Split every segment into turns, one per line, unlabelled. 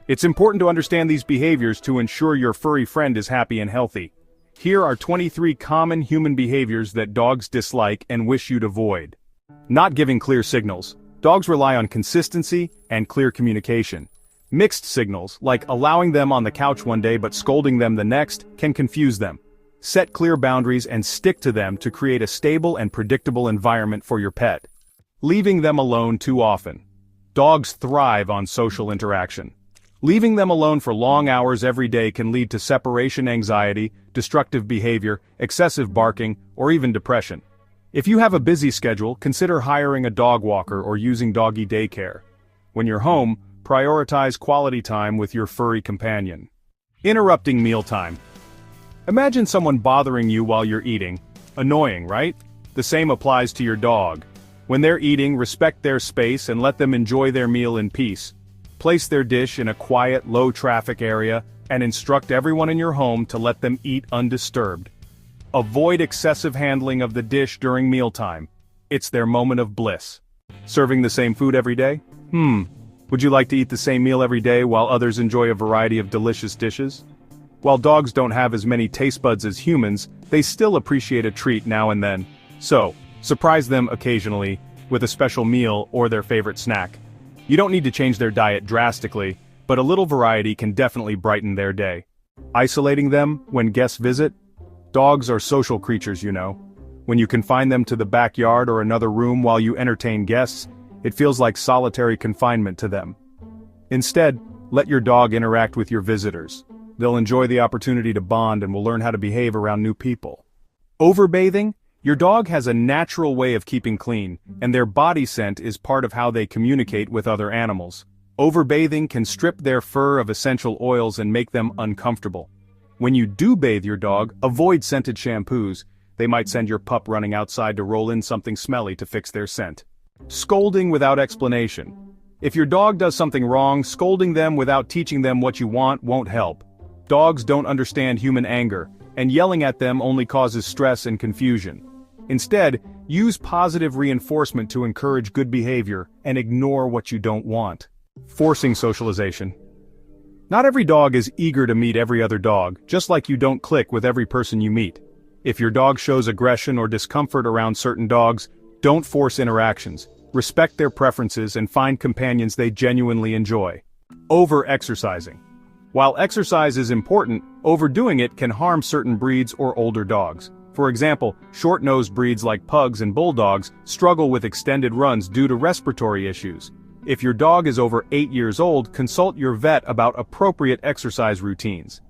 It's important to understand these behaviors to ensure your furry friend is happy and healthy. Here are 23 common human behaviors that dogs dislike and wish you'd avoid. Not giving clear signals. Dogs rely on consistency and clear communication. Mixed signals, like allowing them on the couch one day but scolding them the next, can confuse them. Set clear boundaries and stick to them to create a stable and predictable environment for your pet. Leaving them alone too often. Dogs thrive on social interaction. Leaving them alone for long hours every day can lead to separation anxiety, destructive behavior, excessive barking, or even depression. If you have a busy schedule, consider hiring a dog walker or using doggy daycare. When you're home, prioritize quality time with your furry companion. Interrupting mealtime. Imagine someone bothering you while you're eating. Annoying, right? The same applies to your dog. When they're eating, respect their space and let them enjoy their meal in peace. Place their dish in a quiet, low-traffic area, and instruct everyone in your home to let them eat undisturbed. Avoid excessive handling of the dish during mealtime. It's their moment of bliss. Serving the same food every day? Would you like to eat the same meal every day while others enjoy a variety of delicious dishes? While dogs don't have as many taste buds as humans, they still appreciate a treat now and then. So, surprise them occasionally with a special meal or their favorite snack. You don't need to change their diet drastically, but a little variety can definitely brighten their day. Isolating them when guests visit? Dogs are social creatures, you know. When you confine them to the backyard or another room while you entertain guests, it feels like solitary confinement to them. Instead, let your dog interact with your visitors. They'll enjoy the opportunity to bond and will learn how to behave around new people. Overbathing? Your dog has a natural way of keeping clean, and their body scent is part of how they communicate with other animals. Overbathing can strip their fur of essential oils and make them uncomfortable. When you do bathe your dog, avoid scented shampoos. They might send your pup running outside to roll in something smelly to fix their scent. Scolding without explanation. If your dog does something wrong, scolding them without teaching them what you want won't help. Dogs don't understand human anger, and yelling at them only causes stress and confusion. Instead, use positive reinforcement to encourage good behavior and ignore what you don't want. Forcing socialization. Not every dog is eager to meet every other dog, just like you don't click with every person you meet. If your dog shows aggression or discomfort around certain dogs, don't force interactions. Respect their preferences and find companions they genuinely enjoy. Over-exercising. While exercise is important, overdoing it can harm certain breeds or older dogs. For example, short-nosed breeds like pugs and bulldogs struggle with extended runs due to respiratory issues. If your dog is over 8 years old, consult your vet about appropriate exercise routines.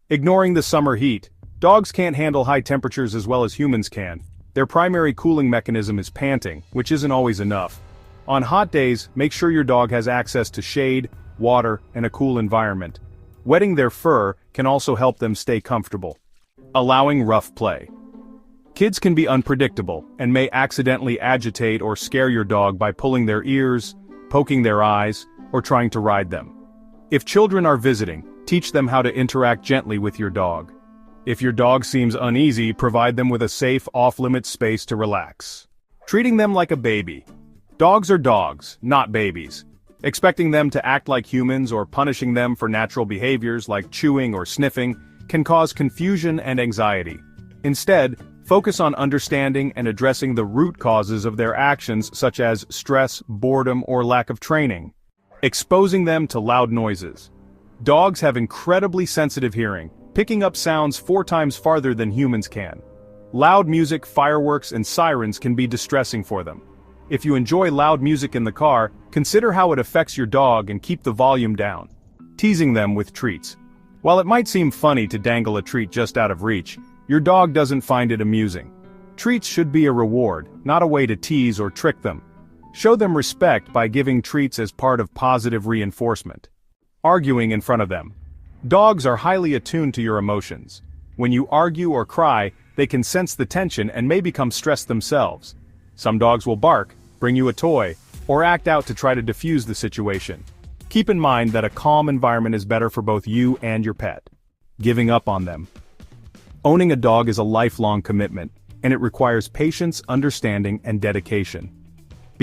Ignoring the summer heat. Dogs can't handle high temperatures as well as humans can. Their primary cooling mechanism is panting, which isn't always enough. On hot days, make sure your dog has access to shade, water, and a cool environment. Wetting their fur can also help them stay comfortable. Allowing rough play. Kids can be unpredictable and may accidentally agitate or scare your dog by pulling their ears, poking their eyes, or trying to ride them. If children are visiting, teach them how to interact gently with your dog. If your dog seems uneasy, provide them with a safe, off-limits space to relax. Treating them like a baby. Dogs are dogs, not babies. Expecting them to act like humans or punishing them for natural behaviors like chewing or sniffing can cause confusion and anxiety. Instead, focus on understanding and addressing the root causes of their actions such as stress, boredom, or lack of training. Exposing them to loud noises. Dogs have incredibly sensitive hearing, picking up sounds 4 times farther than humans can. Loud music, fireworks, and sirens can be distressing for them. If you enjoy loud music in the car, consider how it affects your dog and keep the volume down. Teasing them with treats. While it might seem funny to dangle a treat just out of reach, your dog doesn't find it amusing. Treats should be a reward, not a way to tease or trick them. Show them respect by giving treats as part of positive reinforcement. Arguing in front of them. Dogs are highly attuned to your emotions. When you argue or cry, they can sense the tension and may become stressed themselves. Some dogs will bark, bring you a toy, or act out to try to diffuse the situation. Keep in mind that a calm environment is better for both you and your pet. Giving up on them. Owning a dog is a lifelong commitment, and it requires patience, understanding, and dedication.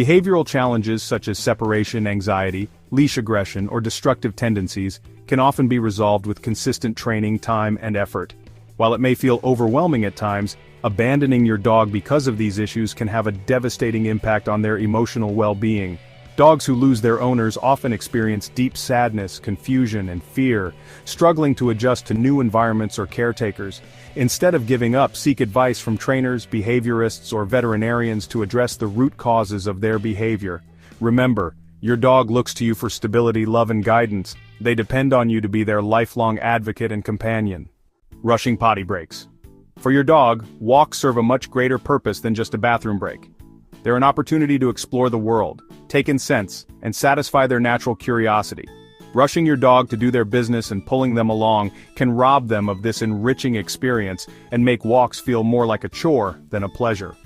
Behavioral challenges such as separation anxiety, leash aggression, or destructive tendencies can often be resolved with consistent training, time, and effort. While it may feel overwhelming at times, abandoning your dog because of these issues can have a devastating impact on their emotional well-being. Dogs who lose their owners often experience deep sadness, confusion, and fear, struggling to adjust to new environments or caretakers. Instead of giving up, seek advice from trainers, behaviorists, or veterinarians to address the root causes of their behavior. Remember, your dog looks to you for stability, love, and guidance. They depend on you to be their lifelong advocate and companion. Rushing potty breaks. For your dog, walks serve a much greater purpose than just a bathroom break. They're an opportunity to explore the world, take in scents, and satisfy their natural curiosity. Rushing your dog to do their business and pulling them along can rob them of this enriching experience and make walks feel more like a chore than a pleasure.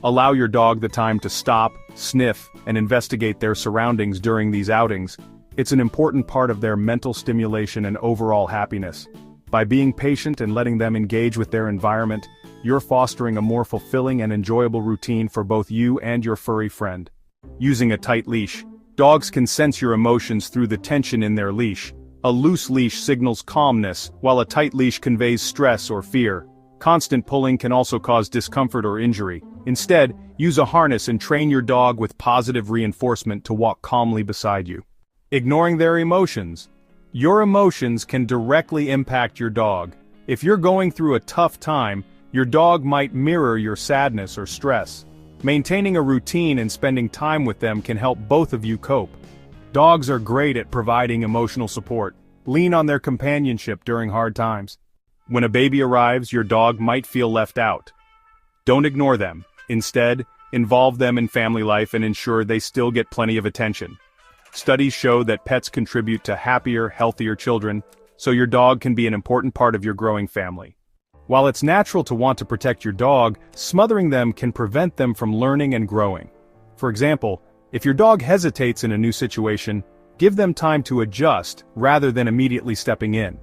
Allow your dog the time to stop, sniff, and investigate their surroundings during these outings. It's an important part of their mental stimulation and overall happiness. By being patient and letting them engage with their environment, you're fostering a more fulfilling and enjoyable routine for both you and your furry friend. Using a tight leash. Dogs can sense your emotions through the tension in their leash. A loose leash signals calmness, while a tight leash conveys stress or fear. Constant pulling can also cause discomfort or injury. Instead, use a harness and train your dog with positive reinforcement to walk calmly beside you. Ignoring their emotions. Your emotions can directly impact your dog. If you're going through a tough time, your dog might mirror your sadness or stress. Maintaining a routine and spending time with them can help both of you cope. Dogs are great at providing emotional support. Lean on their companionship during hard times. When a baby arrives, your dog might feel left out. Don't ignore them. Instead, involve them in family life and ensure they still get plenty of attention. Studies show that pets contribute to happier, healthier children, so your dog can be an important part of your growing family. While it's natural to want to protect your dog, smothering them can prevent them from learning and growing. For example, if your dog hesitates in a new situation, give them time to adjust rather than immediately stepping in.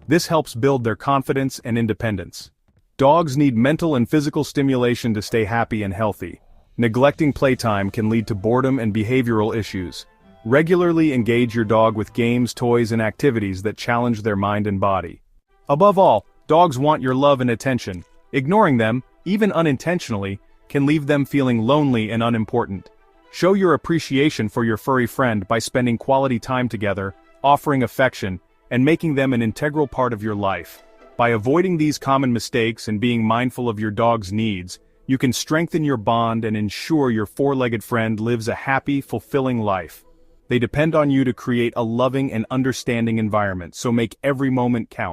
This helps build their confidence and independence. Dogs need mental and physical stimulation to stay happy and healthy. Neglecting playtime can lead to boredom and behavioral issues. Regularly engage your dog with games, toys, and activities that challenge their mind and body. Above all, dogs want your love and attention. Ignoring them, even unintentionally, can leave them feeling lonely and unimportant. Show your appreciation for your furry friend by spending quality time together, offering affection, and making them an integral part of your life. By avoiding these common mistakes and being mindful of your dog's needs, you can strengthen your bond and ensure your four-legged friend lives a happy, fulfilling life. They depend on you to create a loving and understanding environment, so make every moment count.